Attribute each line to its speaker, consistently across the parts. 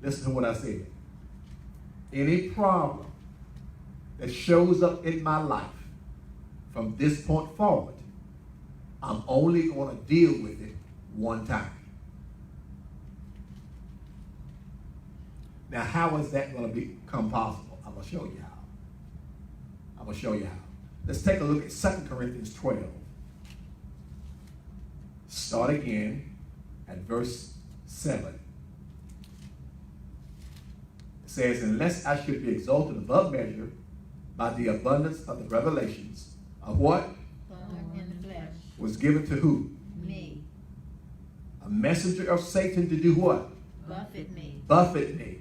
Speaker 1: Listen to what I said. Any problem that shows up in my life from this point forward, I'm only going to deal with it one time. Now, how is that going to become possible? I'm going to show you how. Let's take a look at 2 Corinthians 12. Start again at verse 7. It says, unless I should be exalted above measure by the abundance of the revelations of what?
Speaker 2: In the flesh.
Speaker 1: Was given to who?
Speaker 2: Me.
Speaker 1: A messenger of Satan to do what?
Speaker 2: Buffet me.
Speaker 1: Buffet me.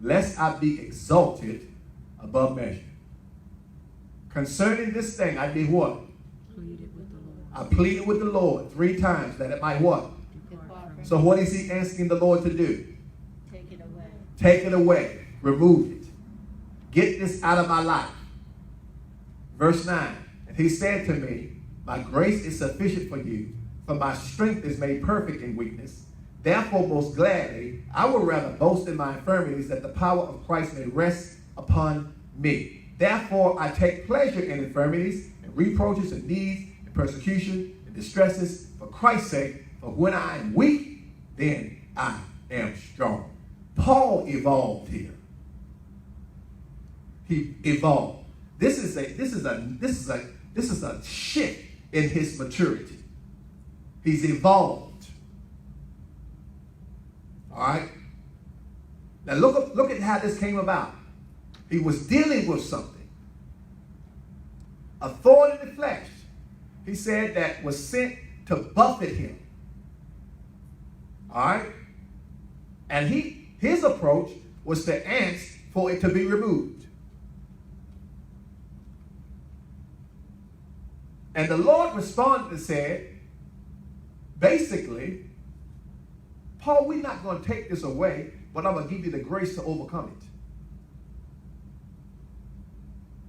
Speaker 1: Lest I be exalted above measure. Concerning this thing, I did what?
Speaker 2: Pleaded with the Lord.
Speaker 1: I pleaded with the Lord 3 times that it might what?
Speaker 2: Depart from
Speaker 1: So what is he asking the Lord to do?
Speaker 2: Take it away.
Speaker 1: Take it away. Remove it. Get this out of my life. Verse 9. And he said to me, my grace is sufficient for you, for my strength is made perfect in weakness. Therefore, most gladly, I will rather boast in my infirmities, that the power of Christ may rest upon me. Therefore, I take pleasure in infirmities, and reproaches, and needs, and persecution, and distresses, for Christ's sake. For when I am weak, then I am strong. Paul evolved here. He evolved. This is a shift in his maturity. He's evolved. All right. Now look at how this came about. He was dealing with something. A thorn in the flesh. He said that was sent to buffet him. All right. And his approach was to ask for it to be removed. And the Lord responded and said, basically, Paul, we're not going to take this away, but I'm going to give you the grace to overcome it.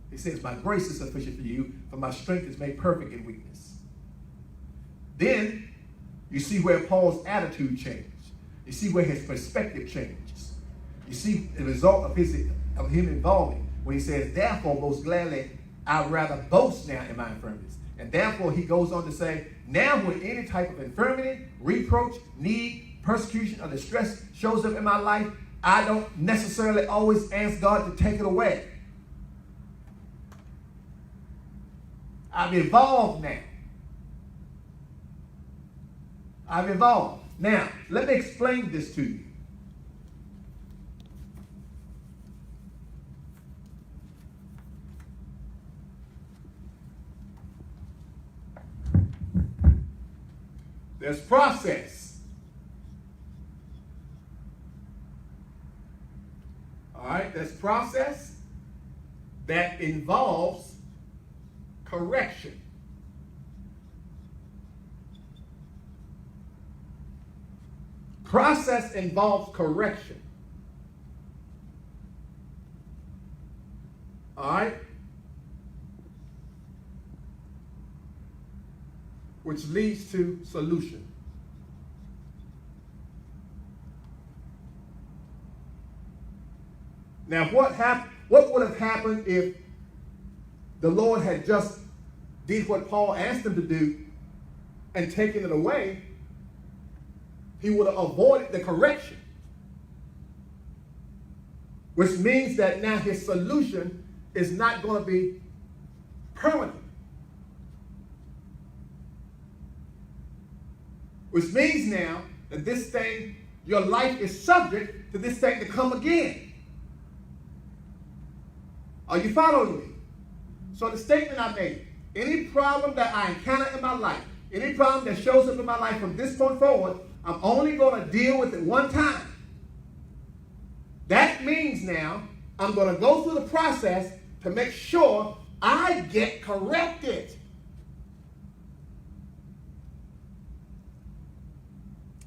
Speaker 1: He says, my grace is sufficient for you, for my strength is made perfect in weakness. Then you see where Paul's attitude changed. You see where his perspective changes. You see the result of him evolving when he says, therefore, most gladly, I'd rather boast now in my infirmities. And therefore, he goes on to say, now when any type of infirmity, reproach, need, persecution, or distress shows up in my life, I don't necessarily always ask God to take it away. I've evolved now. I've evolved. Now, let me explain this to you. There's process. All right, there's process that involves correction. Process involves correction. All right? Which leads to solution. Now, what would have happened if the Lord had just did what Paul asked him to do and taken it away? He would have avoided the correction. Which means that now his solution is not going to be permanent. Which means now that this thing, your life is subject to this thing to come again. Are you following me? So the statement I made, any problem that I encounter in my life, any problem that shows up in my life from this point forward, I'm only going to deal with it one time. That means now I'm going to go through the process to make sure I get corrected.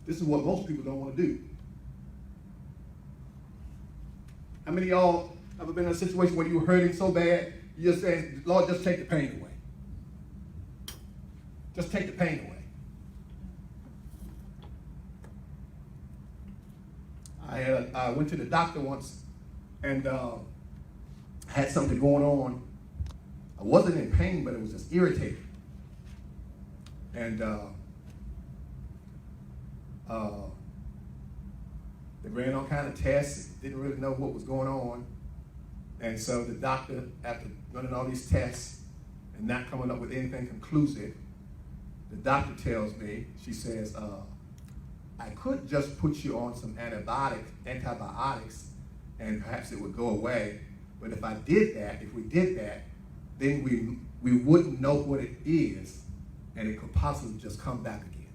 Speaker 1: This is what most people don't want to do. How many of y'all ever been in a situation where you were hurting so bad, you just saying, Lord, just take the pain away. Just take the pain away. I went to the doctor once and had something going on. I wasn't in pain, but it was just irritating. And they ran all kind of tests, didn't really know what was going on. And so the doctor, after running all these tests and not coming up with anything conclusive, the doctor tells me, she says, I could just put you on some antibiotics, and perhaps it would go away. But if we did that, then we wouldn't know what it is, and it could possibly just come back again.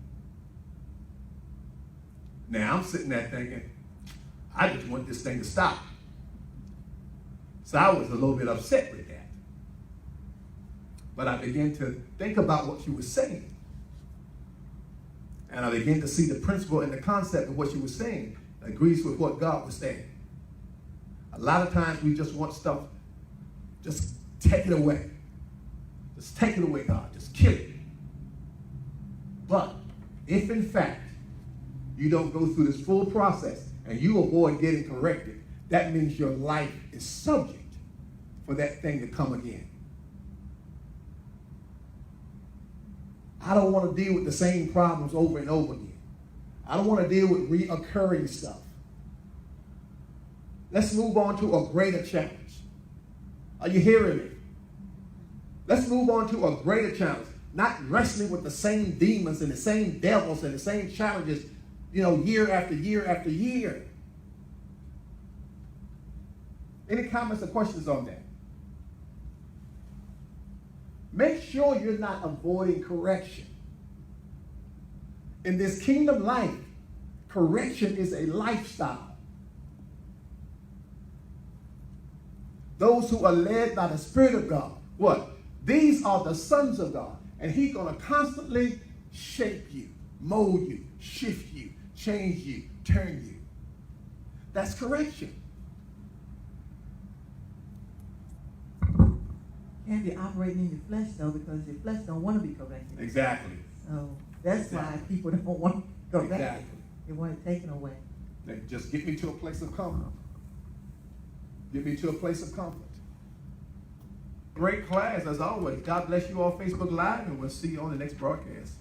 Speaker 1: Now I'm sitting there thinking, I just want this thing to stop. So I was a little bit upset with that. But I began to think about what she was saying. And I began to see the principle and the concept of what she was saying agrees with what God was saying. A lot of times we just want stuff, just take it away. Just take it away, God. Just kill it. But if in fact you don't go through this full process and you avoid getting corrected, that means your life is subject for that thing to come again. I don't want to deal with the same problems over and over again. I don't want to deal with reoccurring stuff. Let's move on to a greater challenge. Are you hearing me? Let's move on to a greater challenge. Not wrestling with the same demons and the same devils and the same challenges, year after year after year. Any comments or questions on that? Make sure you're not avoiding correction. In this kingdom life, correction is a lifestyle. Those who are led by the Spirit of God, what? These are the sons of God. And He's going to constantly shape you, mold you, shift you, change you, turn you. That's correction.
Speaker 3: Can't be operating in your flesh though, because your flesh don't want to be corrected.
Speaker 1: Exactly.
Speaker 3: So that's why people don't want to correct it.
Speaker 1: Exactly.
Speaker 3: They want it taken away.
Speaker 1: Just get me to a place of comfort. Get me to a place of comfort. Great class as always. God bless you all Facebook Live, and we'll see you on the next broadcast.